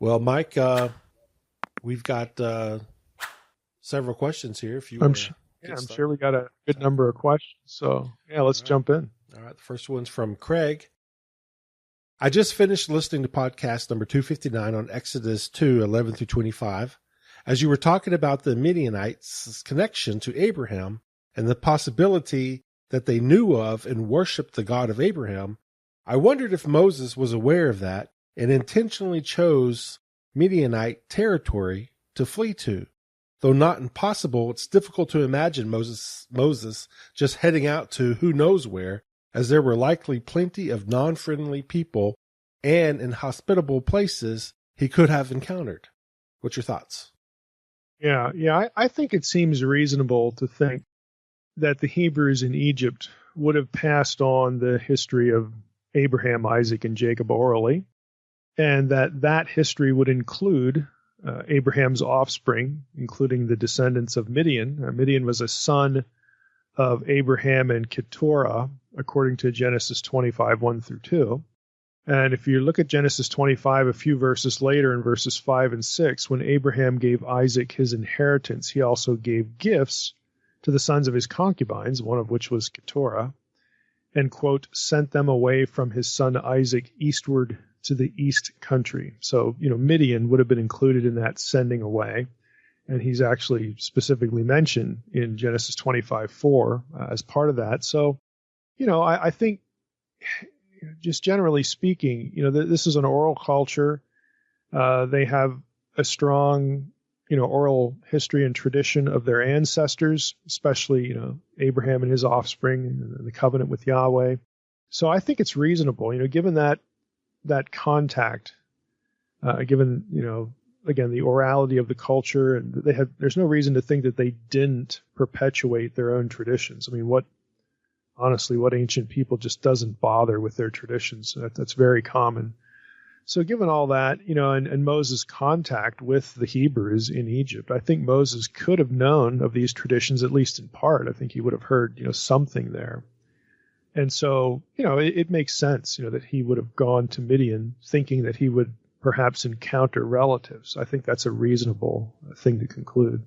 Well, Mike, we've got several questions here. If you I'm want sure, to yeah, get I'm started. sure we got a good number of questions. So yeah, let's All right. jump in. All right. The first one's from Craig. I just finished listening to podcast number 259 on Exodus 2:11 through 25. As you were talking about the Midianites' connection to Abraham and the possibility that they knew of and worshiped the God of Abraham, I wondered if Moses was aware of that and intentionally chose Midianite territory to flee to. Though not impossible, it's difficult to imagine Moses just heading out to who knows where, as there were likely plenty of non-friendly people and inhospitable places he could have encountered. What's your thoughts? Yeah, I think it seems reasonable to think that the Hebrews in Egypt would have passed on the history of Abraham, Isaac, and Jacob orally, and that history would include Abraham's offspring, including the descendants of Midian. Midian was a son of Abraham and Keturah, according to Genesis 25, 1 through 2. And if you look at Genesis 25, a few verses later in verses 5 and 6, when Abraham gave Isaac his inheritance, he also gave gifts to the sons of his concubines, one of which was Keturah, and, quote, sent them away from his son Isaac eastward to the east country. So, Midian would have been included in that sending away. And he's actually specifically mentioned in Genesis 25:4 as part of that. So, I think just generally speaking, this is an oral culture. They have a strong, oral history and tradition of their ancestors, especially, Abraham and his offspring and the covenant with Yahweh. So I think it's reasonable, given that contact, given, again, the orality of the culture, and there's no reason to think that they didn't perpetuate their own traditions. I mean, what ancient people just doesn't bother with their traditions? That's very common. So given all that, and Moses' contact with the Hebrews in Egypt, I think Moses could have known of these traditions, at least in part. I think he would have heard, something there. And so, it makes sense, that he would have gone to Midian thinking that he would perhaps encounter relatives. I think that's a reasonable thing to conclude.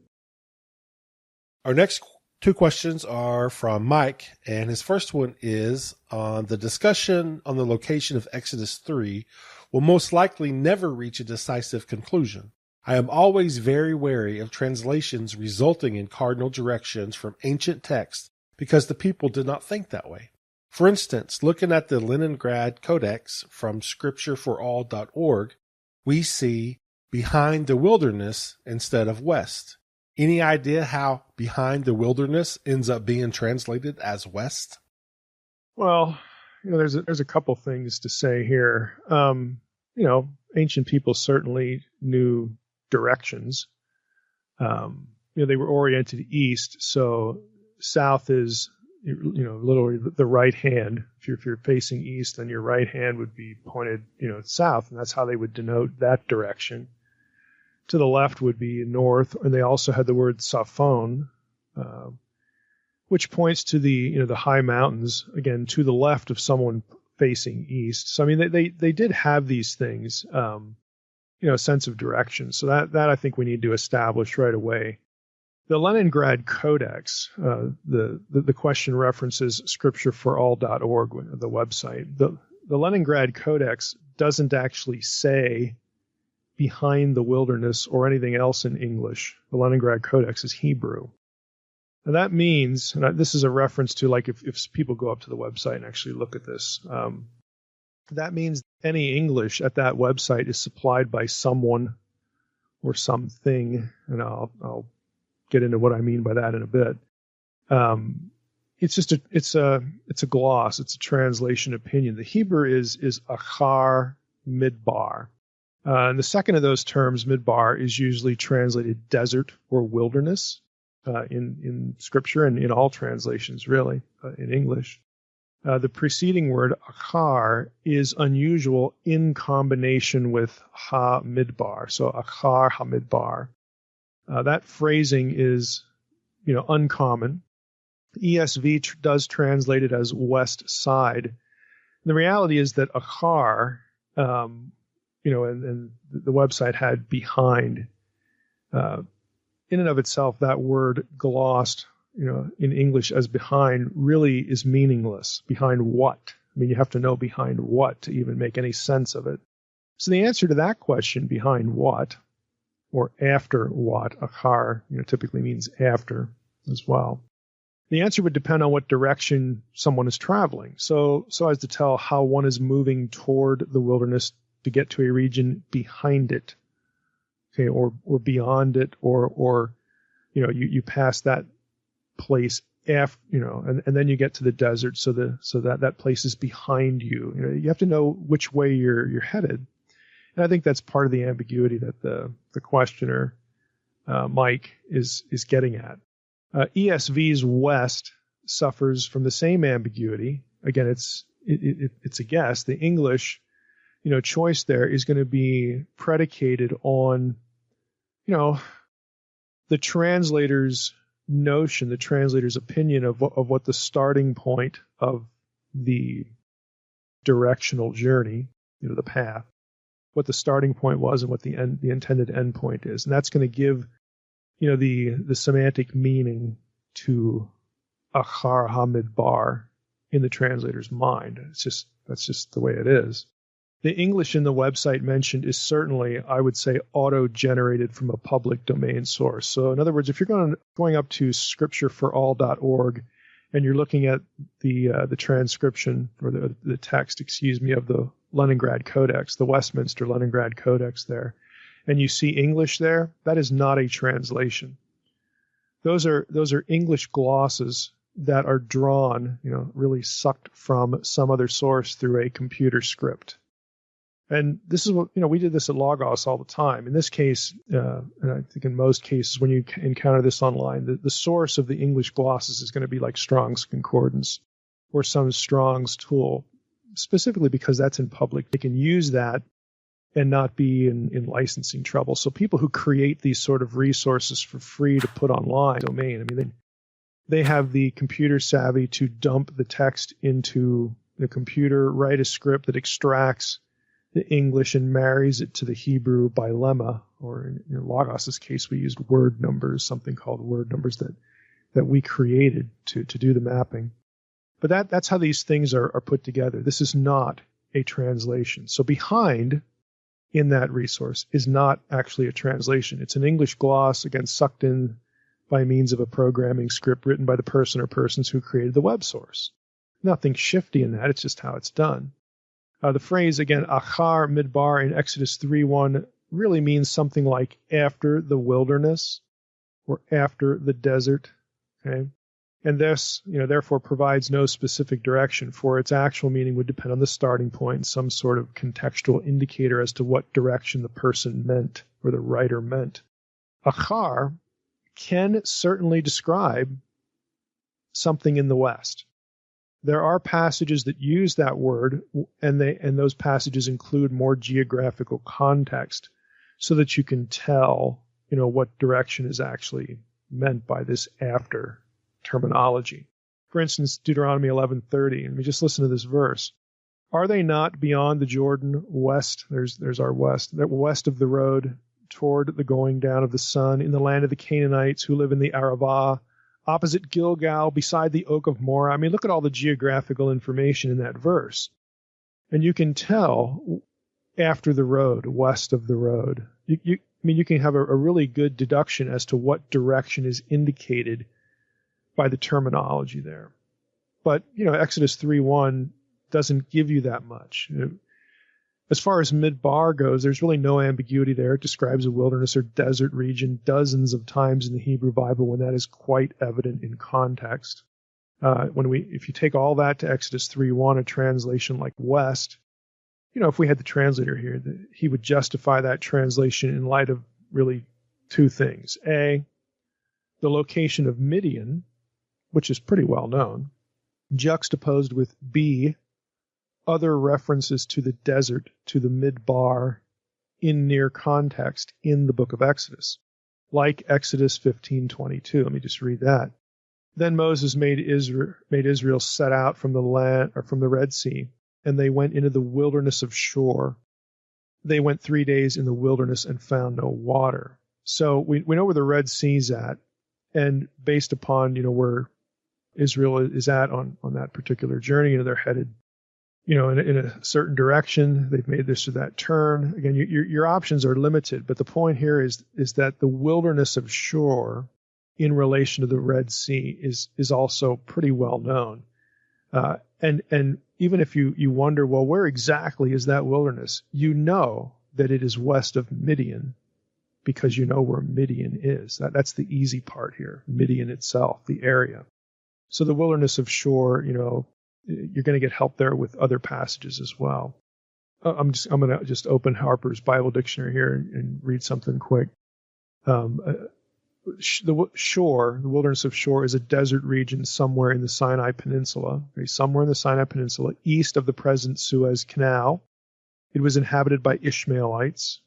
Our next two questions are from Mike, and his first one is on the discussion on the location of Exodus 3 will most likely never reach a decisive conclusion. I am always very wary of translations resulting in cardinal directions from ancient texts because the people did not think that way. For instance, looking at the Leningrad Codex from scriptureforall.org, we see behind the wilderness instead of west. Any idea how behind the wilderness ends up being translated as west? Well, there's a couple things to say here. Ancient people certainly knew directions. They were oriented east, so south is, literally the right hand. If you're facing east, then your right hand would be pointed, south, and that's how they would denote that direction. To the left would be north, and they also had the word Saphon, which points to the high mountains, again, to the left of someone facing east. So, I mean, they did have these things, a sense of direction. So that I think we need to establish right away. The Leningrad Codex, the question references scriptureforall.org, the website. The Leningrad Codex doesn't actually say behind the wilderness or anything else in English. The Leningrad Codex is Hebrew. Now that means, and this is a reference to, like, if people go up to the website and actually look at this, that means any English at that website is supplied by someone or something, and I'll get into what I mean by that in a bit. It's just it's a gloss. It's a translation opinion. The Hebrew is achar midbar. And the second of those terms, midbar, is usually translated desert or wilderness in Scripture and in all translations, really, in English. The preceding word, achar, is unusual in combination with ha-midbar. So achar ha-midbar. That phrasing is, uncommon. ESV does translate it as west side. And the reality is that achar and the website had behind. In and of itself, that word glossed, in English as behind really is meaningless. Behind what? I mean, you have to know behind what to even make any sense of it. So the answer to that question, behind what, or after what, achar, typically means after as well. The answer would depend on what direction someone is traveling. So as to tell how one is moving toward the wilderness to get to a region behind it, okay, or beyond it, or you pass that place after, and then you get to the desert, so that place is behind you. You have to know which way you're headed, and I think that's part of the ambiguity that the questioner, Mike, is getting at. ESV's West suffers from the same ambiguity. Again, it's a guess. The English, choice there is going to be predicated on, the translator's notion, the translator's opinion of what the starting point of the directional journey, the path, what the starting point was and what the intended end point is. And that's going to give, the semantic meaning to achar hamidbar in the translator's mind. That's just the way it is. The English in the website mentioned is certainly, I would say, auto-generated from a public domain source. So in other words, if you're going up to scriptureforall.org and you're looking at the transcription or the text, of the Leningrad Codex, the Westminster Leningrad Codex there, and you see English there, that is not a translation. Those are English glosses that are drawn, really sucked from some other source through a computer script. And this is what, we did this at Logos all the time. In this case, and I think in most cases when you encounter this online, the source of the English glosses is going to be like Strong's Concordance or some Strong's tool, specifically because that's in public. They can use that and not be in licensing trouble. So people who create these sort of resources for free to put online domain, they have the computer savvy to dump the text into the computer, write a script that extracts the English and marries it to the Hebrew by lemma, or in Logos's case, we used word numbers, something called word numbers that we created to do the mapping. But that's how these things are put together. This is not a translation. So behind in that resource is not actually a translation. It's an English gloss, again, sucked in by means of a programming script written by the person or persons who created the web source. Nothing shifty in that. It's just how it's done. The phrase, again, achar midbar in Exodus 3:1 really means something like after the wilderness or after the desert, okay? And this, therefore provides no specific direction, for its actual meaning would depend on the starting point, some sort of contextual indicator as to what direction the person meant or the writer meant. Achar can certainly describe something in the West. There are passages that use that word, and those passages include more geographical context so that you can tell, what direction is actually meant by this after terminology. For instance, Deuteronomy 11:30, and we just listen to this verse. Are they not beyond the Jordan west? There's our west, that west of the road toward the going down of the sun, in the land of the Canaanites who live in the Arabah, opposite Gilgal, beside the oak of Moreh. Look at all the geographical information in that verse. And you can tell after the road, west of the road. You can have a really good deduction as to what direction is indicated by the terminology there. But, Exodus 3:1 doesn't give you that much. As far as midbar goes, there's really no ambiguity there. It describes a wilderness or desert region dozens of times in the Hebrew Bible when that is quite evident in context. If you take all that to Exodus 3:1, a translation like west, if we had the translator here, he would justify that translation in light of really two things. A, the location of Midian, which is pretty well known, juxtaposed with B, other references to the desert, to the midbar, in near context in the book of Exodus, like Exodus 15:22. Let me just read that. Then Moses made Israel set out from the land, or from the Red Sea, and they went into the wilderness of Shur. they went 3 days in the wilderness and found no water. So we know where the Red Sea's at, and based upon, where Israel is at on that particular journey, they're headed, in a certain direction. They've made this or that turn. Again, your options are limited, but the point here is that the wilderness of Shur in relation to the Red Sea is also pretty well known. And even if you wonder, well, where exactly is that wilderness? You know that it is west of Midian, because you know where Midian is. That's the easy part here, Midian itself, the area. So the wilderness of Shur, you're going to get help there with other passages as well. I'm going to just open Harper's Bible Dictionary here and read something quick. The Shur, the wilderness of Shur, is a desert region somewhere in the Sinai Peninsula, east of the present Suez Canal. It was inhabited by Ishmaelites.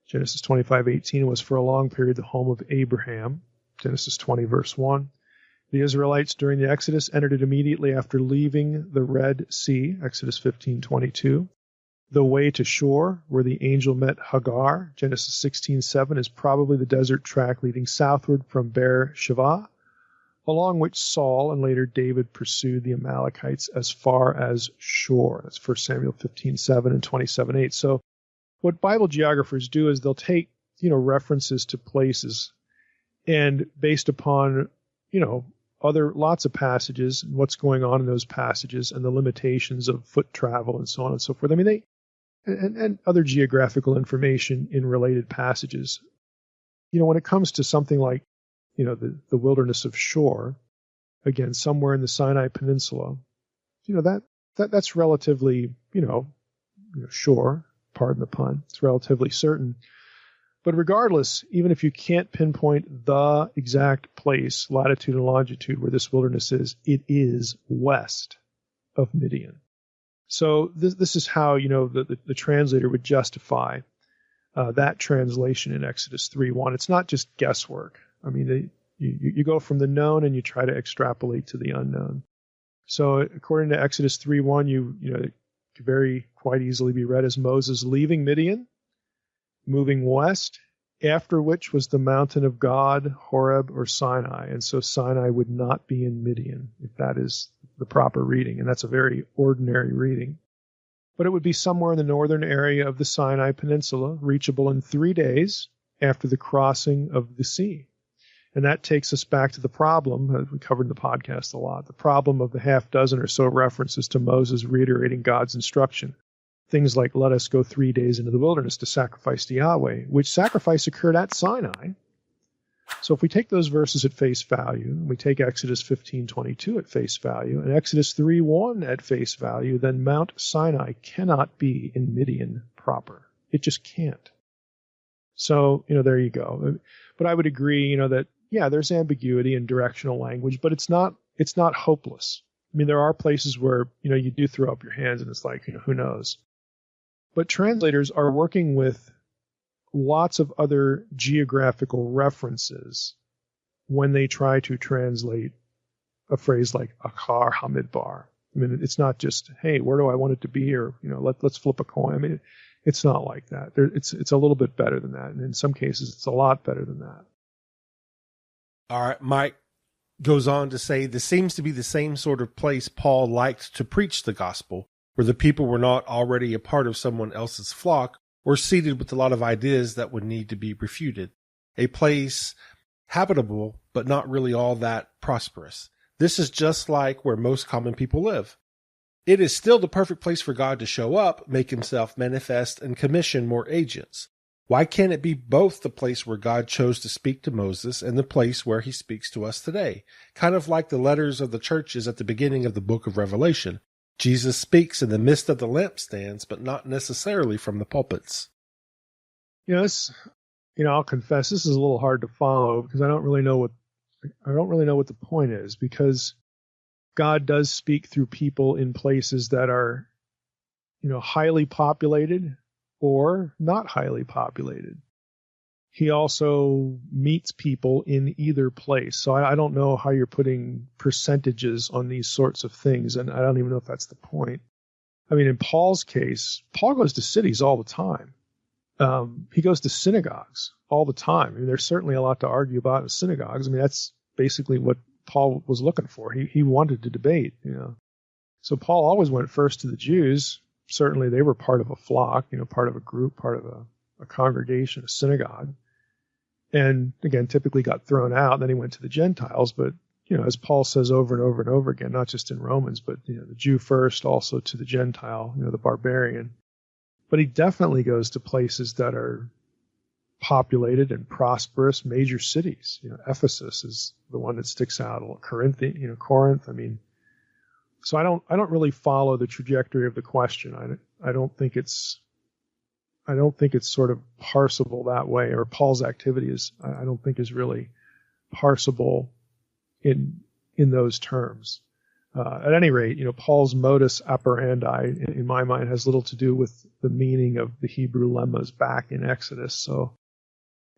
Genesis 25:18 was for a long period the home of Abraham. Genesis 20, verse 1. The Israelites during the Exodus entered it immediately after leaving the Red Sea. Exodus 15:22. The way to Shur, where the angel met Hagar, Genesis 16:7, is probably the desert track leading southward from Beer-sheva, along which Saul and later David pursued the Amalekites as far as Shur. That's 1 Samuel 15:7 and 27:8. So what Bible geographers do is they'll take, references to places, and based upon, other lots of passages and what's going on in those passages and the limitations of foot travel and so on and so forth. I mean, and other geographical information in related passages. When it comes to something like, the wilderness of Shur, again, somewhere in the Sinai Peninsula, that's relatively, sure, pardon the pun, it's relatively certain. But regardless, even if you can't pinpoint the exact place, latitude and longitude, where this wilderness is, it is west of Midian. So this is how, the translator would justify that translation in Exodus 3:1. It's not just guesswork. I mean, you go from the known and you try to extrapolate to the unknown. So according to Exodus 3:1, it could very quite easily be read as Moses leaving Midian, moving west, after which was the mountain of God, Horeb, or Sinai. And so Sinai would not be in Midian, if that is the proper reading. And that's a very ordinary reading. But it would be somewhere in the northern area of the Sinai Peninsula, reachable in 3 days after the crossing of the sea. And that takes us back to the problem, we covered in the podcast a lot, the problem of the half dozen or so references to Moses reiterating God's instruction. Things like, let us go 3 days into the wilderness to sacrifice to Yahweh, which sacrifice occurred at Sinai. So if we take those verses at face value, and we take Exodus 15:22 at face value, and Exodus 3:1 at face value, then Mount Sinai cannot be in Midian proper. It just can't. So, there you go. But I would agree, that, yeah, there's ambiguity in directional language, but it's not hopeless. I mean, there are places where, you do throw up your hands and it's like, who knows? But translators are working with lots of other geographical references when they try to translate a phrase like Achar Hamidbar. I mean, it's not just, hey, where do I want it to be? Or, let's flip a coin. I mean, it's not like that. It's a little bit better than that. And in some cases, it's a lot better than that. All right. Mike goes on to say, this seems to be the same sort of place Paul liked to preach the gospel, where the people were not already a part of someone else's flock or seated with a lot of ideas that would need to be refuted. A place habitable, but not really all that prosperous. This is just like where most common people live. It is still the perfect place for God to show up, make himself manifest, and commission more agents. Why can't it be both the place where God chose to speak to Moses and the place where he speaks to us today? Kind of like the letters of the churches at the beginning of the book of Revelation. Jesus speaks in the midst of the lampstands, but not necessarily from the pulpits. I'll confess, this is a little hard to follow because I don't really know what the point is, because God does speak through people in places that are, highly populated or not highly populated. He also meets people in either place. So I don't know how you're putting percentages on these sorts of things, and I don't even know if that's the point. I mean, in Paul's case, Paul goes to cities all the time. he goes to synagogues all the time. I mean, there's certainly a lot to argue about in synagogues. I mean, that's basically what Paul was looking for. He wanted to debate, So Paul always went first to the Jews. Certainly they were part of a flock, part of a group, part of a congregation, a synagogue. And again, typically got thrown out. Then he went to the Gentiles. But, as Paul says over and over and over again, not just in Romans, but, the Jew first, also to the Gentile, the barbarian. But he definitely goes to places that are populated and prosperous, major cities. Ephesus is the one that sticks out. Corinth. I mean, so I don't really follow the trajectory of the question. I don't think it's sort of parsable that way, or Paul's activity I don't think is really parsable in those terms. At any rate, Paul's modus operandi, in my mind, has little to do with the meaning of the Hebrew lemmas back in Exodus. So,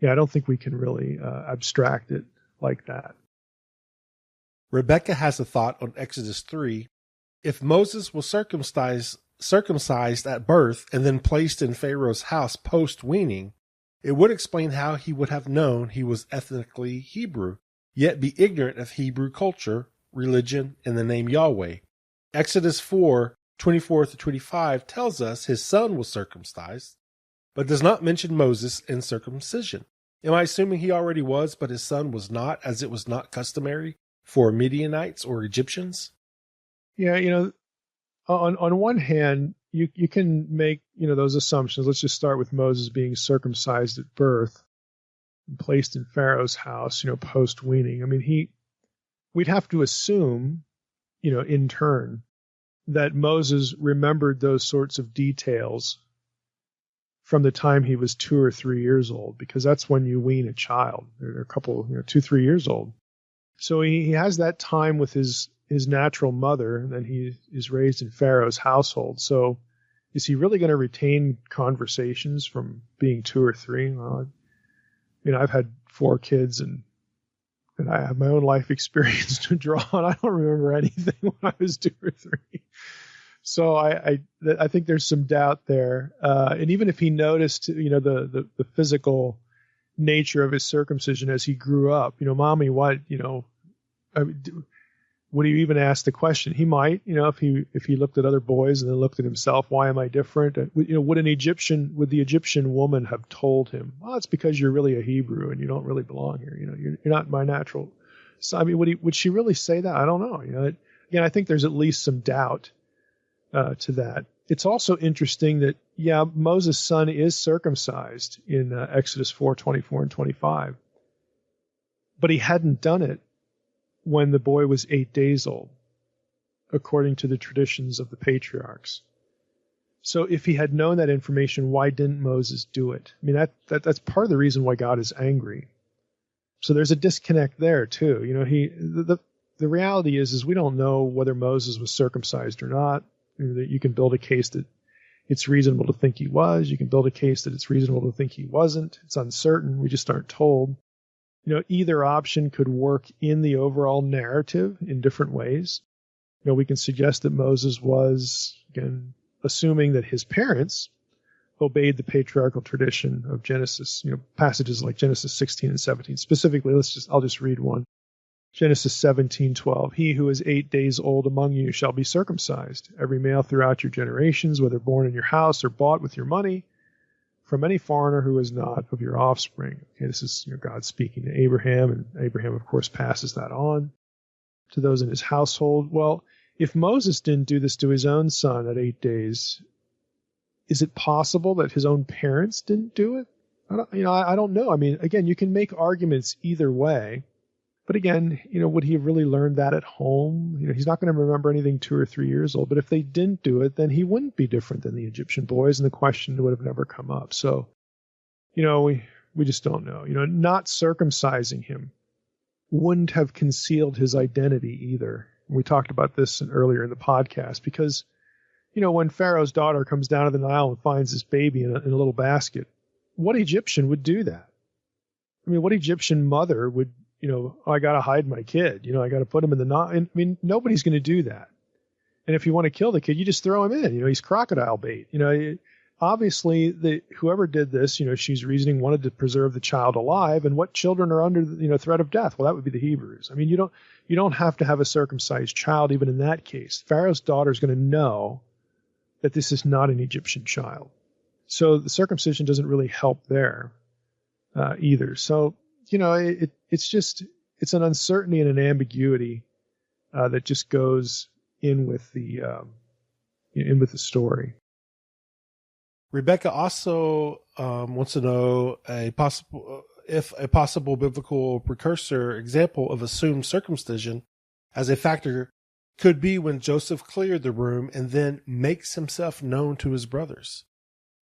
yeah, I don't think we can really abstract it like that. Rebecca has a thought on Exodus 3. If Moses was circumcised at birth and then placed in Pharaoh's house post-weaning, it would explain how he would have known he was ethnically Hebrew, yet be ignorant of Hebrew culture, religion, and the name Yahweh. Exodus 4:24-25 tells us his son was circumcised, but does not mention Moses in circumcision. Am I assuming he already was, but his son was not, as it was not customary for Midianites or Egyptians? Yeah, on one hand, you can make, those assumptions. Let's just start with Moses being circumcised at birth and placed in Pharaoh's house, post-weaning. I mean, we'd have to assume, in turn, that Moses remembered those sorts of details from the time he was 2 or 3 years old, because that's when you wean a child. They're a couple, 2, 3 years old. So he has that time with his natural mother, and then he is raised in Pharaoh's household. So is he really going to retain conversations from being 2 or 3? Well, I've had 4 kids, and I have my own life experience to draw on. I don't remember anything when I was 2 or 3. So I think there's some doubt there. And even if he noticed, the physical nature of his circumcision as he grew up, Mommy, what, would he even ask the question? He might, if he looked at other boys and then looked at himself, why am I different? Would the Egyptian woman have told him, well, it's because you're really a Hebrew and you don't really belong here. You're not my natural. So, I mean, would she really say that? I don't know. Again, I think there's at least some doubt to that. It's also interesting that, Moses' son is circumcised in Exodus 4:24 and 25, but he hadn't done it when the boy was 8 days old, according to the traditions of the patriarchs. So if he had known that information, why didn't Moses do it? I mean, that's part of the reason why God is angry. So there's a disconnect there too. The reality is we don't know whether Moses was circumcised or not. You can build a case that it's reasonable to think he was. You can build a case that it's reasonable to think he wasn't. It's uncertain. We just aren't told. Either option could work in the overall narrative in different ways. We can suggest that Moses was, again, assuming that his parents obeyed the patriarchal tradition of Genesis, passages like Genesis 16 and 17. Specifically, I'll just read one. Genesis 17:12. He who is 8 days old among you shall be circumcised. Every male throughout your generations, whether born in your house or bought with your money, from any foreigner who is not of your offspring. Okay, this is God speaking to Abraham, and Abraham, of course, passes that on to those in his household. Well, if Moses didn't do this to his own son at 8 days, is it possible that his own parents didn't do it? I don't know. I mean, again, you can make arguments either way. But again, would he have really learned that at home? He's not going to remember anything 2 or 3 years old. But if they didn't do it, then he wouldn't be different than the Egyptian boys, and the question would have never come up. So, we just don't know. Not circumcising him wouldn't have concealed his identity either. We talked about this earlier in the podcast because, when Pharaoh's daughter comes down to the Nile and finds this baby in a little basket, what Egyptian would do that? I mean, what Egyptian mother would, I got to hide my kid. I got to put him in the Nile. I mean, nobody's going to do that. And if you want to kill the kid, you just throw him in. He's crocodile bait. obviously, whoever did this, she's reasoning, wanted to preserve the child alive, and what children are under, threat of death? Well, that would be the Hebrews. I mean, you don't have to have a circumcised child even in that case. Pharaoh's daughter is going to know that this is not an Egyptian child. So the circumcision doesn't really help there either. So, it's an uncertainty and an ambiguity that just goes in with the story. Rebecca also wants to know if a possible biblical precursor example of assumed circumcision as a factor could be when Joseph cleared the room and then makes himself known to his brothers.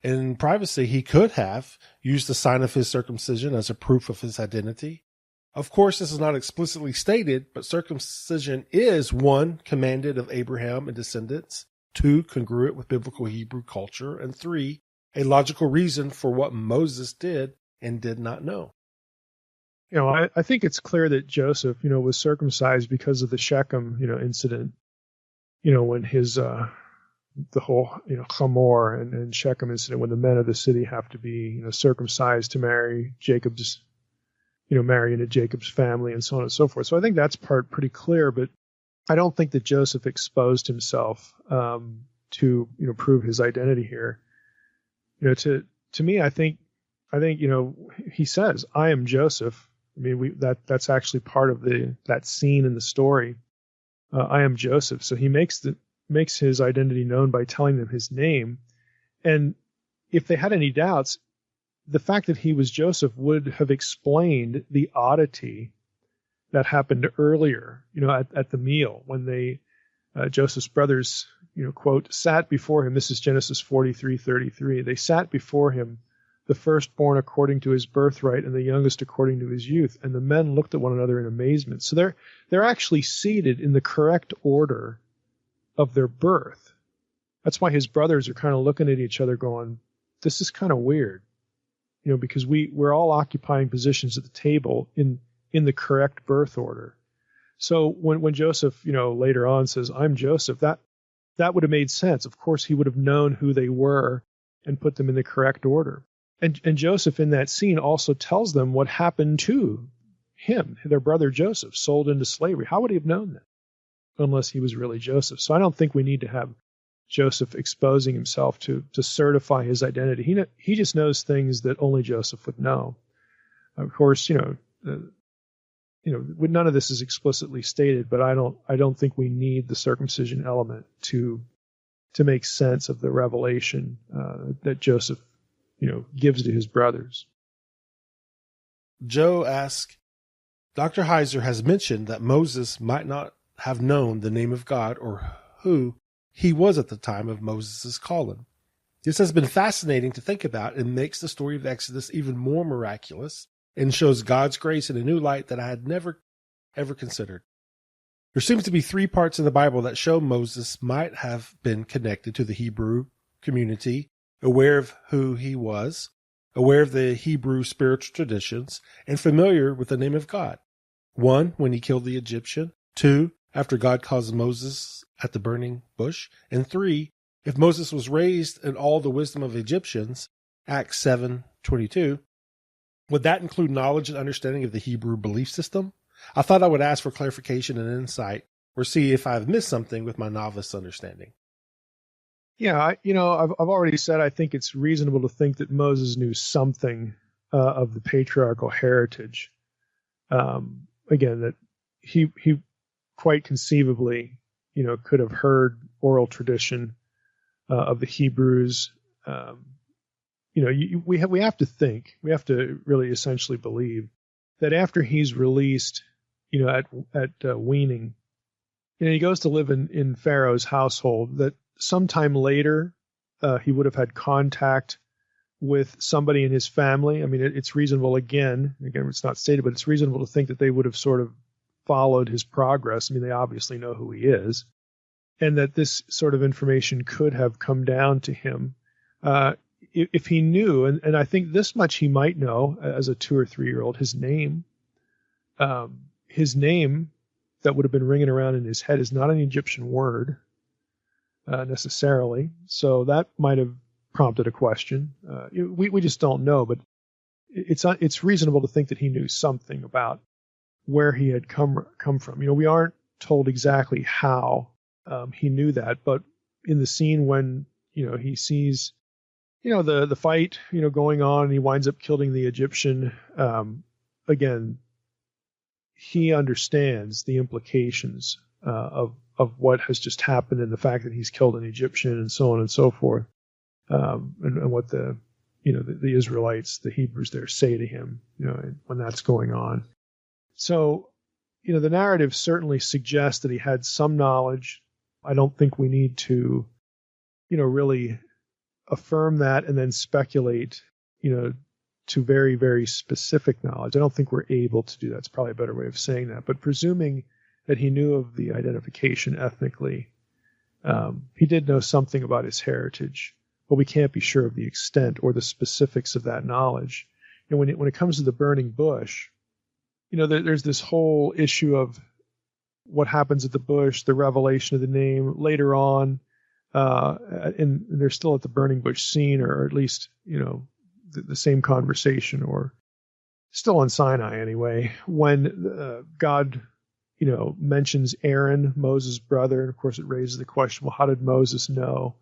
In privacy, he could have used the sign of his circumcision as a proof of his identity. Of course, this is not explicitly stated, but circumcision is, 1, commanded of Abraham and descendants, 2, congruent with biblical Hebrew culture, and 3, a logical reason for what Moses did and did not know. I think it's clear that Joseph, was circumcised because of the Shechem, incident, when his, the whole, Hamor and Shechem incident, when the men of the city have to be, circumcised to marry Jacob's, marry into Jacob's family and so on and so forth. So I think that's pretty clear, but I don't think that Joseph exposed himself to prove his identity here. To me, I think he says, "I am Joseph." I mean, that's actually part of that scene in the story. I am Joseph. So he makes his identity known by telling them his name. And if they had any doubts, the fact that he was Joseph would have explained the oddity that happened earlier, at the meal when Joseph's brothers, quote, sat before him. This is Genesis 43:33. They sat before him, the firstborn according to his birthright and the youngest according to his youth. And the men looked at one another in amazement. So they're actually seated in the correct order of their birth. That's why his brothers are kind of looking at each other going, this is kind of weird, because we're all occupying positions at the table in the correct birth order. So when Joseph, later on says, "I'm Joseph," that would have made sense. Of course, he would have known who they were and put them in the correct order. And Joseph in that scene also tells them what happened to him, their brother Joseph, sold into slavery. How would he have known that unless he was really Joseph? So I don't think we need to have Joseph exposing himself to certify his identity. He just knows things that only Joseph would know. Of course, none of this is explicitly stated, but I don't think we need the circumcision element to make sense of the revelation that Joseph, gives to his brothers. Joe asks, Dr. Heiser has mentioned that Moses might not have known the name of God or who he was at the time of Moses' calling. This has been fascinating to think about and makes the story of Exodus even more miraculous and shows God's grace in a new light that I had never, ever considered. There seems to be 3 parts in the Bible that show Moses might have been connected to the Hebrew community, aware of who he was, aware of the Hebrew spiritual traditions, and familiar with the name of God. 1, when he killed the Egyptian. 2, after God calls Moses at the burning bush. And 3, if Moses was raised in all the wisdom of Egyptians, Acts 7:22, would that include knowledge and understanding of the Hebrew belief system? I thought I would ask for clarification and insight, or see if I've missed something with my novice understanding. Yeah, I've already said I think it's reasonable to think that Moses knew something of the patriarchal heritage. Again, that he quite conceivably, could have heard oral tradition of the Hebrews. We have to think, we have to really essentially believe that after he's released, at weaning, he goes to live in Pharaoh's household, that sometime later he would have had contact with somebody in his family. I mean, it's reasonable, again, it's not stated, but it's reasonable to think that they would have sort of followed his progress. I mean, they obviously know who he is, and that this sort of information could have come down to him if he knew, and I think this much he might know as a 2 or 3-year-old, his name. His name that would have been ringing around in his head is not an Egyptian word necessarily, so that might have prompted a question. We just don't know, but it's reasonable to think that he knew something about where he had come from. We aren't told exactly how he knew that, but in the scene when he sees the fight going on, and he winds up killing the Egyptian, again, he understands the implications of what has just happened, and the fact that he's killed an Egyptian, and so on and so forth, and what the Israelites, the Hebrews there, say to him when that's going on. So the narrative certainly suggests that he had some knowledge. I don't think we need to really affirm that and then speculate to very, very specific knowledge. I don't think we're able to do that. It's probably a better way of saying that. But presuming that he knew of the identification ethnically, he did know something about his heritage, but we can't be sure of the extent or the specifics of that knowledge. When it comes to the burning bush, there's this whole issue of what happens at the bush, the revelation of the name later on, and they're still at the burning bush scene, or at least the same conversation, or still on Sinai anyway, when God mentions Aaron, Moses' brother, and of course it raises the question, well, how did Moses know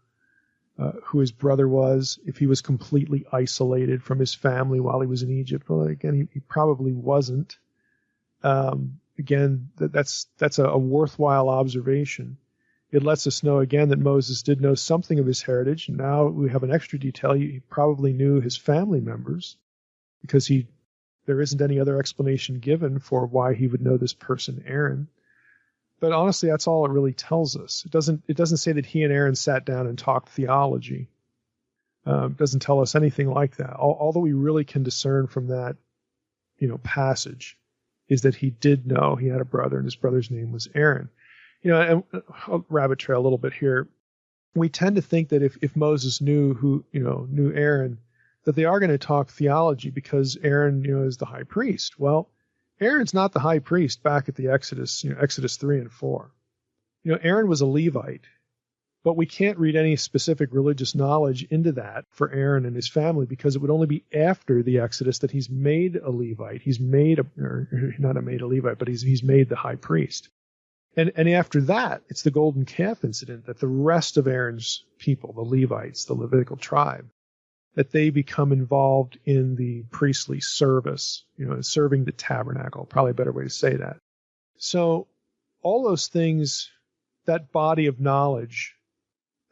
who his brother was if he was completely isolated from his family while he was in Egypt? Well, again, he probably wasn't. Again, that's a worthwhile observation. It lets us know again that Moses did know something of his heritage. Now we have an extra detail. He probably knew his family members, because there isn't any other explanation given for why he would know this person, Aaron. But honestly, that's all it really tells us. It doesn't say that he and Aaron sat down and talked theology. It doesn't tell us anything like that. All that we really can discern from that passage is that he did know he had a brother, and his brother's name was Aaron. And I'll rabbit trail a little bit here. We tend to think that if Moses knew Aaron, that they are going to talk theology because Aaron, is the high priest. Well, Aaron's not the high priest back at the Exodus, Exodus 3 and 4. Aaron was a Levite, but we can't read any specific religious knowledge into that for Aaron and his family, because it would only be after the Exodus that he's made a Levite. He's made made a Levite, but he's made the high priest. And after that, it's the golden calf incident that the rest of Aaron's people, the Levites, the Levitical tribe, that they become involved in the priestly service, serving the tabernacle, probably a better way to say that. So all those things, that body of knowledge,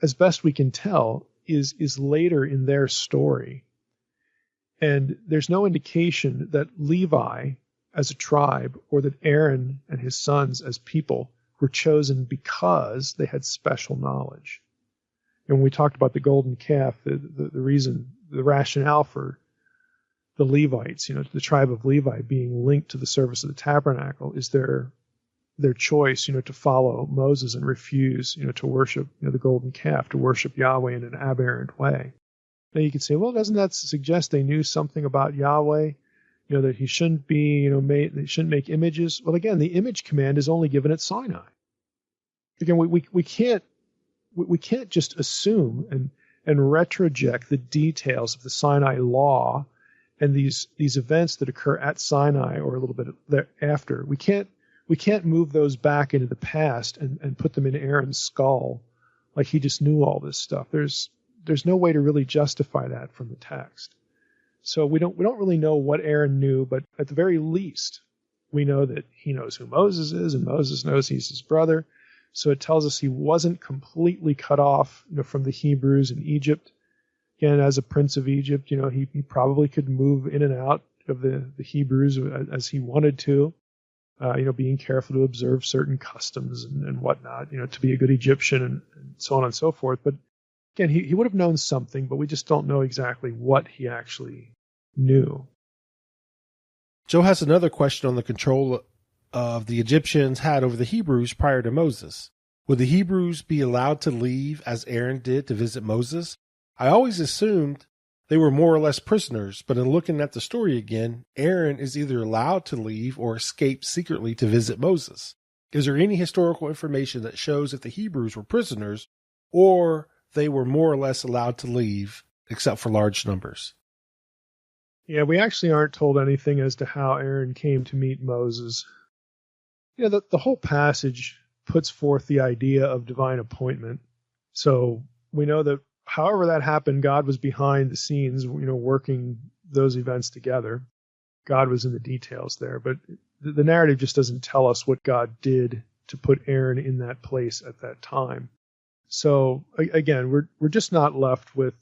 as best we can tell, is later in their story. And there's no indication that Levi as a tribe, or that Aaron and his sons as people were chosen because they had special knowledge. And when we talked about the golden calf, the reason, the rationale for the Levites, the tribe of Levi being linked to the service of the tabernacle, is their choice, to follow Moses and refuse, to worship, the golden calf, to worship Yahweh in an aberrant way. Now you could say, well, doesn't that suggest they knew something about Yahweh? That he shouldn't be, they shouldn't make images. Well, again, the image command is only given at Sinai. Again, we can't just assume and retroject the details of the Sinai law and these events that occur at Sinai or a little bit thereafter. We can't move those back into the past and put them in Aaron's skull like he just knew all this stuff. There's no way to really justify that from the text. So we don't really know what Aaron knew, but at the very least, we know that he knows who Moses is, and Moses knows he's his brother. So it tells us he wasn't completely cut off, from the Hebrews in Egypt. Again, as a prince of Egypt, he probably could move in and out of the Hebrews as he wanted to, being careful to observe certain customs and whatnot, to be a good Egyptian and so on and so forth. But again, he would have known something, but we just don't know exactly what he actually knew. Joe has another question on the control of the Egyptians had over the Hebrews prior to Moses. Would the Hebrews be allowed to leave as Aaron did to visit Moses? I always assumed they were more or less prisoners, but in looking at the story again, Aaron is either allowed to leave or escape secretly to visit Moses. Is there any historical information that shows if the Hebrews were prisoners or they were more or less allowed to leave except for large numbers. Yeah, we actually aren't told anything as to how Aaron came to meet Moses. The whole passage puts forth the idea of divine appointment. So we know that however that happened, God was behind the scenes, working those events together. God was in the details there. But the narrative just doesn't tell us what God did to put Aaron in that place at that time. So again, we're just not left with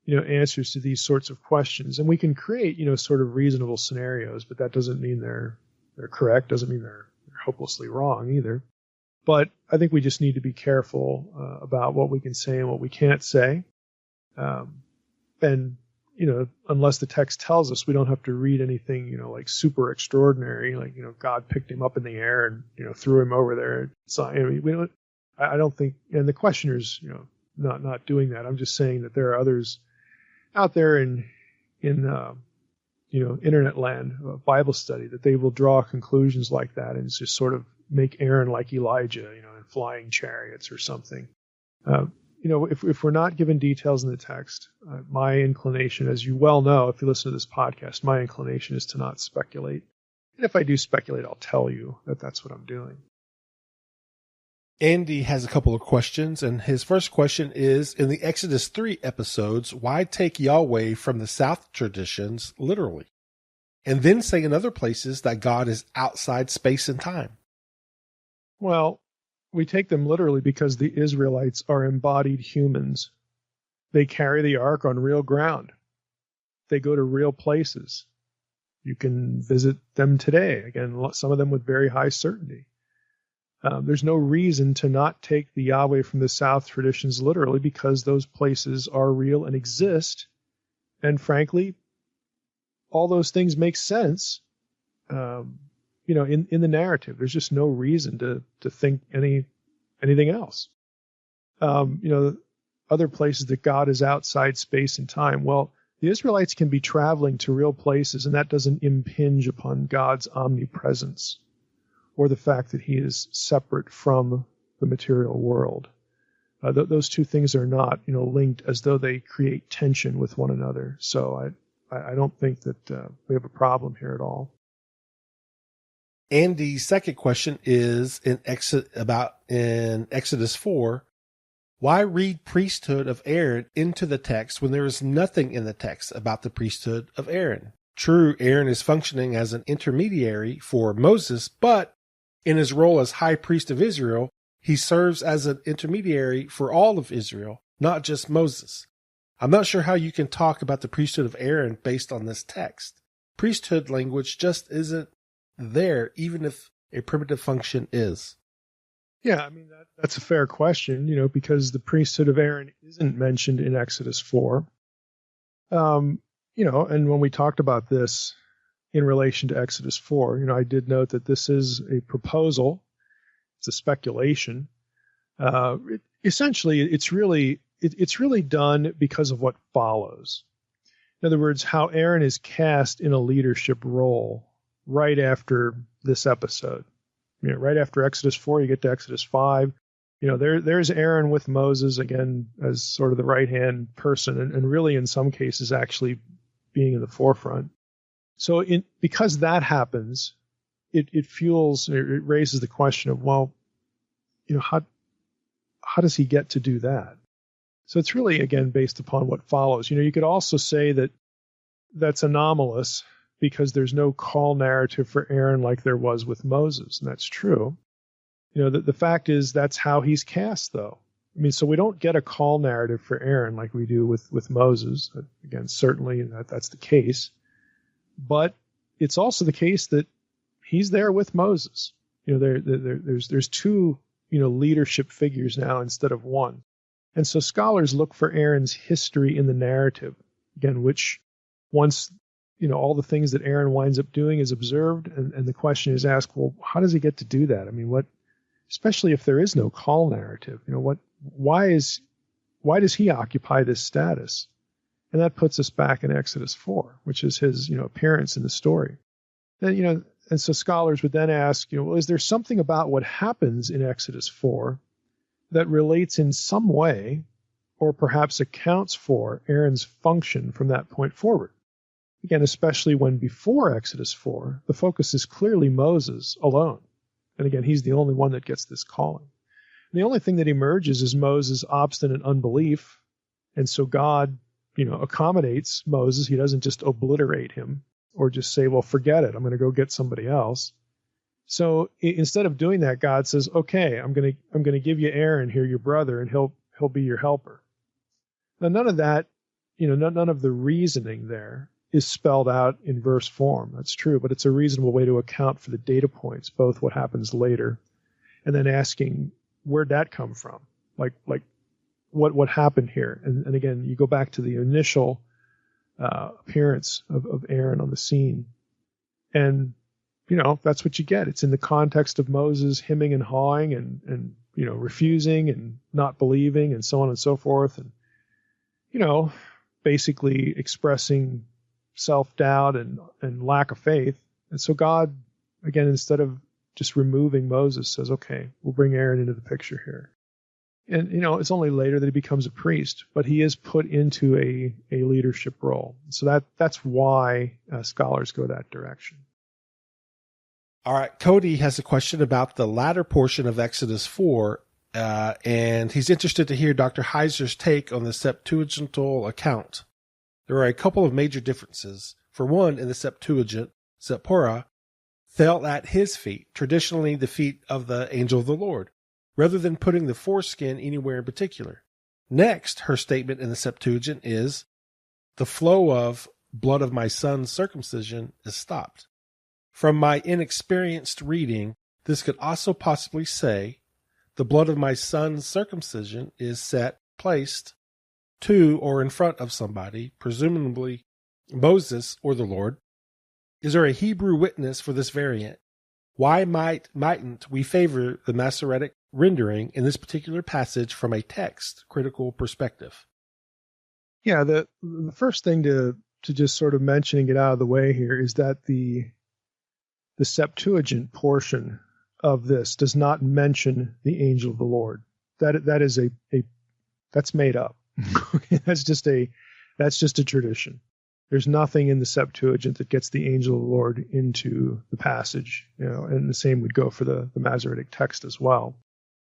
answers to these sorts of questions, and we can create sort of reasonable scenarios, but that doesn't mean they're correct. Doesn't mean they're hopelessly wrong either. But I think we just need to be careful about what we can say and what we can't say. And unless the text tells us, we don't have to read anything like super extraordinary, like God picked him up in the air and threw him over there. So we don't. I don't think, and the questioner's not doing that. I'm just saying that there are others out there in internet land, Bible study, that they will draw conclusions like that and just sort of make Aaron like Elijah, in flying chariots or something. If we're not given details in the text, my inclination, as you well know, if you listen to this podcast, my inclination is to not speculate. And if I do speculate, I'll tell you that that's what I'm doing. Andy has a couple of questions, and his first question is, in the Exodus 3 episodes, why take Yahweh from the South traditions literally, and then say in other places that God is outside space and time? Well, we take them literally because the Israelites are embodied humans. They carry the ark on real ground. They go to real places. You can visit them today, again, some of them with very high certainty. There's no reason to not take the Yahweh from the South traditions literally because those places are real and exist. And frankly, all those things make sense, in the narrative. There's just no reason to think anything else. Other places that God is outside space and time. Well, the Israelites can be traveling to real places, and that doesn't impinge upon God's omnipresence, or the fact that he is separate from the material world. Those two things are not, linked as though they create tension with one another. So I don't think that we have a problem here at all. Andy's second question is in Exodus 4. Why read priesthood of Aaron into the text when there is nothing in the text about the priesthood of Aaron? True, Aaron is functioning as an intermediary for Moses, but in his role as high priest of Israel, he serves as an intermediary for all of Israel, not just Moses. I'm not sure how you can talk about the priesthood of Aaron based on this text. Priesthood language just isn't there, even if a primitive function is. Yeah, I mean, that's a fair question, because the priesthood of Aaron isn't mentioned in Exodus 4. And when we talked about this in relation to Exodus 4, I did note that this is a proposal. It's a speculation. Essentially, it's really done because of what follows. In other words, how Aaron is cast in a leadership role right after this episode. Right after Exodus 4, you get to Exodus 5. There's Aaron with Moses again as sort of the right-hand person, and really in some cases actually being in the forefront. So because that happens, it raises the question of, well, how does he get to do that? So it's really, again, based upon what follows. You could also say that that's anomalous because there's no call narrative for Aaron like there was with Moses, and that's true. The fact is that's how he's cast, though. I mean, so we don't get a call narrative for Aaron like we do with Moses. Again, certainly that's the case. But it's also the case that he's there with Moses. There's two, leadership figures now instead of one. And so scholars look for Aaron's history in the narrative, again, which once, all the things that Aaron winds up doing is observed, and the question is asked, well, how does he get to do that? I mean, especially if there is no call narrative, why does he occupy this status? And that puts us back in Exodus 4, which is his, appearance in the story. And, and so scholars would then ask, well, is there something about what happens in Exodus 4 that relates in some way or perhaps accounts for Aaron's function from that point forward. Again, especially when before Exodus 4, the focus is clearly Moses alone. And again, he's the only one that gets this calling. And the only thing that emerges is Moses' obstinate unbelief. And so God, accommodates Moses. He doesn't just obliterate him or just say, well, forget it. I'm going to go get somebody else. So instead of doing that, God says, okay, I'm going to give you Aaron here, your brother, and he'll be your helper. Now, none of that, none of the reasoning there is spelled out in verse form. That's true, but it's a reasonable way to account for the data points, both what happens later and then asking, where'd that come from? Like what happened here? And again, you go back to the initial appearance of Aaron on the scene, and that's what you get. It's in the context of Moses hemming and hawing and refusing and not believing and so on and so forth, and basically expressing self-doubt and lack of faith. And so God, again, instead of just removing Moses, says, okay, we'll bring Aaron into the picture here. And, it's only later that he becomes a priest, but he is put into a leadership role. So that's why scholars go that direction. All right. Cody has a question about the latter portion of Exodus 4, and he's interested to hear Dr. Heiser's take on the Septuagintal account. There are a couple of major differences. For one, in the Septuagint, Sephora fell at his feet, traditionally the feet of the angel of the Lord, rather than putting the foreskin anywhere in particular. Next, her statement in the Septuagint is, the flow of blood of my son's circumcision is stopped. From my inexperienced reading, this could also possibly say, the blood of my son's circumcision is placed to or in front of somebody, presumably Moses or the Lord. Is there a Hebrew witness for this variant? Why mightn't we favor the Masoretic rendering in this particular passage from a text critical perspective? Yeah, the first thing to just sort of mention and get out of the way here is that the Septuagint portion of this does not mention the angel of the Lord. That's made up. That's just a tradition. There's nothing in the Septuagint that gets the angel of the Lord into the passage, and the same would go for the Masoretic text as well.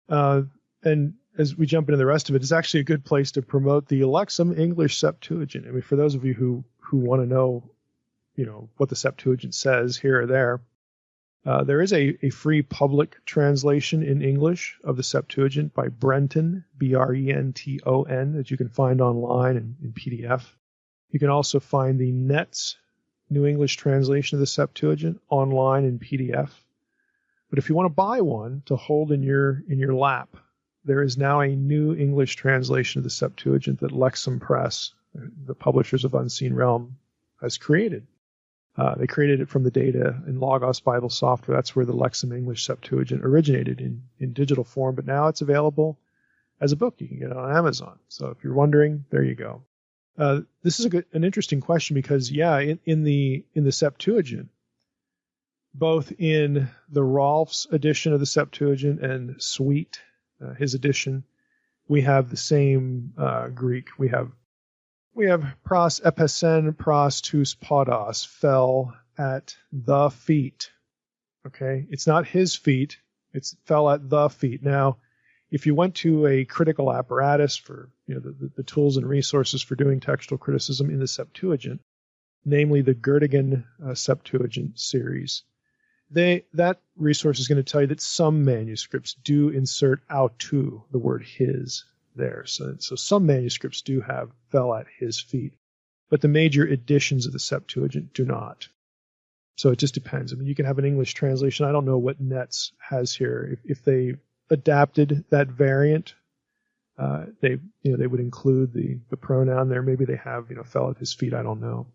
And as we jump into the rest of it, it's actually a good place to promote the Lexham English Septuagint. I mean, for those of you who want to know, what the Septuagint says here or there, there is a free public translation in English of the Septuagint by Brenton, Brenton, that you can find online in PDF. You can also find the Net's New English translation of the Septuagint online in PDF. But if you want to buy one to hold in your lap, there is now a New English translation of the Septuagint that Lexham Press, the publishers of Unseen Realm, has created. They created it from the data in Logos Bible software. That's where the Lexham English Septuagint originated in digital form, but now it's available as a book. You can get it on Amazon. So if you're wondering, there you go. This is an interesting question because, in the Septuagint, both in the Rolf's edition of the Septuagint and Sweet, his edition, we have the same Greek. We have pros epesen pros tous podos, fell at the feet. Okay, it's not his feet; it's fell at the feet. Now, if you went to a critical apparatus for the tools and resources for doing textual criticism in the Septuagint, namely the Gertigan Septuagint series, that resource is going to tell you that some manuscripts do insert autou, the word his, there. So some manuscripts do have fell at his feet, but the major editions of the Septuagint do not. So it just depends. I mean, you can have an English translation. I don't know what Netz has here. If they adapted that variant, they would include the pronoun there. Maybe they have fell at his feet. I don't know.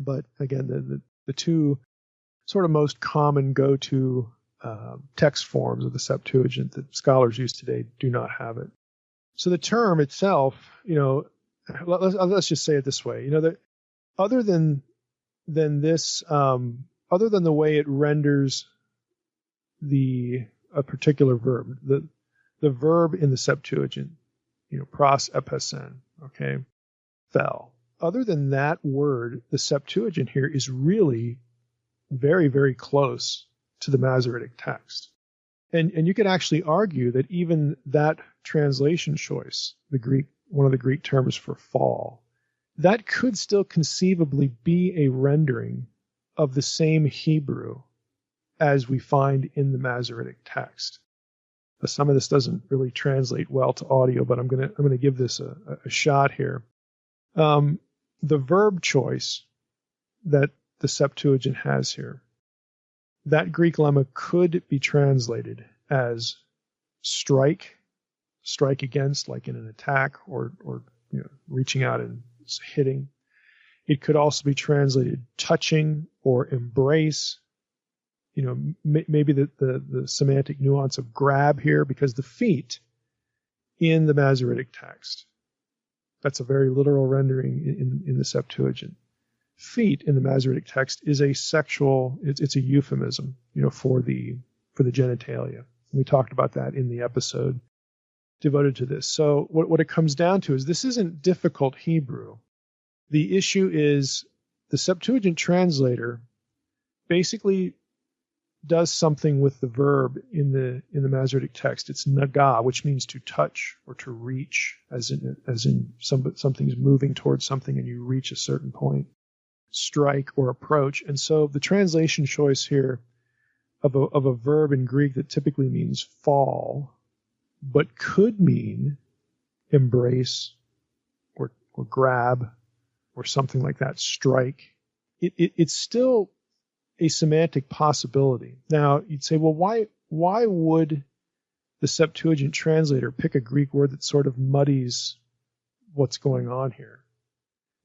But again, the two sort of most common go-to text forms of the Septuagint that scholars use today do not have it. So the term itself, let's just say it this way, that other than this, other than the way it renders a particular verb, the verb in the Septuagint, pros epesen, okay, fell. Other than that word, the Septuagint here is really very, very close to the Masoretic text. And you could actually argue that even that translation choice, one of the Greek terms for fall, that could still conceivably be a rendering of the same Hebrew as we find in the Masoretic text. Some of this doesn't really translate well to audio, but I'm gonna give this a shot here. The verb choice that the Septuagint has here, that Greek lemma could be translated as strike against, like in an attack, or reaching out and hitting. It could also be translated touching or embrace. Maybe the semantic nuance of grab here, because the feet in the Masoretic text, that's a very literal rendering in the Septuagint. Feet in the Masoretic text is a sexual, it's a euphemism, for the genitalia. We talked about that in the episode devoted to this. So what it comes down to is this isn't difficult Hebrew. The issue is the Septuagint translator basically does something with the verb in the Masoretic text. It's naga, which means to touch or to reach, as in something's moving towards something and you reach a certain point. Strike or approach. And so the translation choice here of a verb in Greek that typically means fall, but could mean embrace or grab or something like that, strike, it's still a semantic possibility. Now, you'd say, well, why would the Septuagint translator pick a Greek word that sort of muddies what's going on here?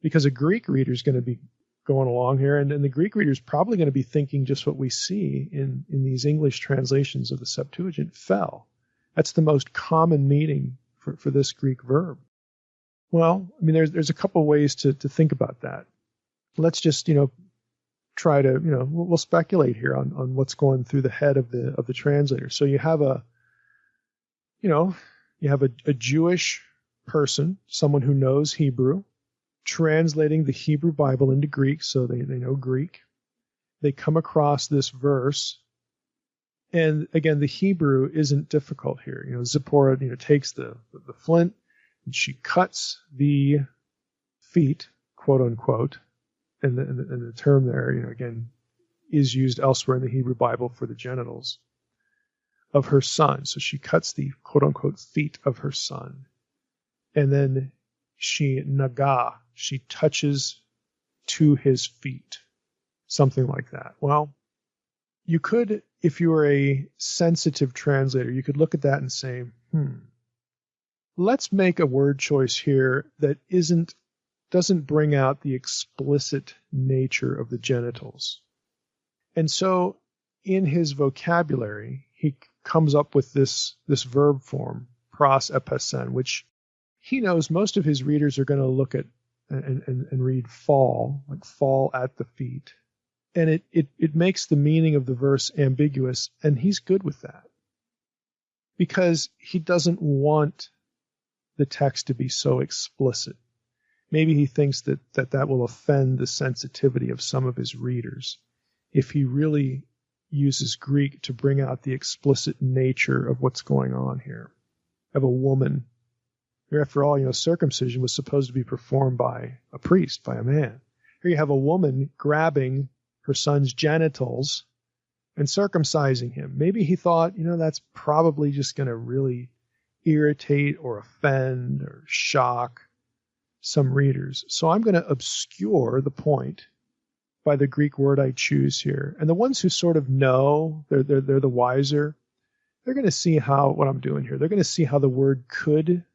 Because a Greek reader is going to be going along here, and the Greek reader is probably going to be thinking just what we see in these English translations of the Septuagint, fell. That's the most common meaning for this Greek verb. Well, I mean, there's a couple ways to think about that. Let's just, try to, we'll speculate here on what's going through the head of the translator. So you have a Jewish person, someone who knows Hebrew, translating the Hebrew Bible into Greek, so they know Greek. They come across this verse, and again, the Hebrew isn't difficult here. Zipporah, takes the flint, and she cuts the feet, quote unquote, and the term there, again, is used elsewhere in the Hebrew Bible for the genitals of her son. So she cuts the quote unquote feet of her son, and then she touches to his feet, something like that. Well, you could, if you were a sensitive translator, you could look at that and say, let's make a word choice here that doesn't bring out the explicit nature of the genitals. And so in his vocabulary, he comes up with this verb form, pros epesen, which he knows most of his readers are going to look at and read fall, like fall at the feet. And it makes the meaning of the verse ambiguous, and he's good with that, because he doesn't want the text to be so explicit. Maybe he thinks that will offend the sensitivity of some of his readers if he really uses Greek to bring out the explicit nature of what's going on here. Of a woman. After all, circumcision was supposed to be performed by a priest, by a man. Here you have a woman grabbing her son's genitals and circumcising him. Maybe he thought, that's probably just going to really irritate or offend or shock some readers. So I'm going to obscure the point by the Greek word I choose here. And the ones who sort of know, they're the wiser, they're going to see what I'm doing here. They're going to see how the word could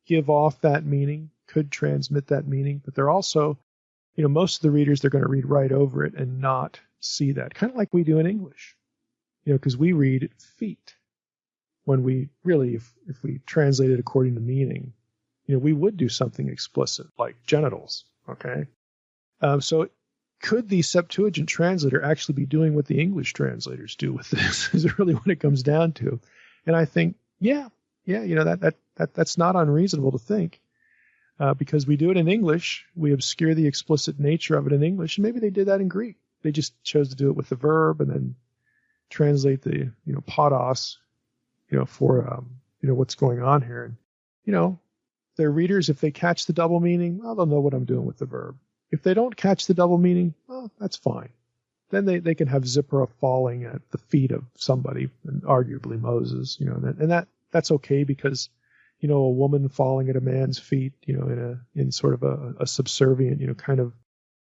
give off that meaning, could transmit that meaning, but they're also, most of the readers, they're going to read right over it and not see that, kind of like we do in English, because we read feet when we really, if we translate it according to meaning, we would do something explicit like genitals, okay? So could the Septuagint translator actually be doing what the English translators do with this, is really what it comes down to. And I think, yeah, that That's not unreasonable to think. Because we do it in English, we obscure the explicit nature of it in English, and maybe they did that in Greek. They just chose to do it with the verb and then translate the, podos, for, what's going on here. And, their readers, if they catch the double meaning, well, they'll know what I'm doing with the verb. If they don't catch the double meaning, well, that's fine. Then they can have Zipporah falling at the feet of somebody, and arguably Moses, and that's okay because, a woman falling at a man's feet, in sort of a subservient, kind of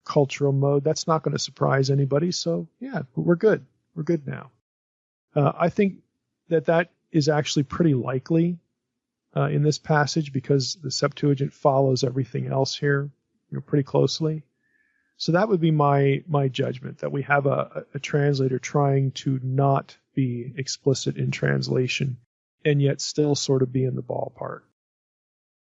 cultural mode, that's not going to surprise anybody. So yeah, we're good. We're good now. I think that is actually pretty likely in this passage because the Septuagint follows everything else here, pretty closely. So that would be my judgment, that we have a translator trying to not be explicit in translation and yet still sort of be in the ballpark.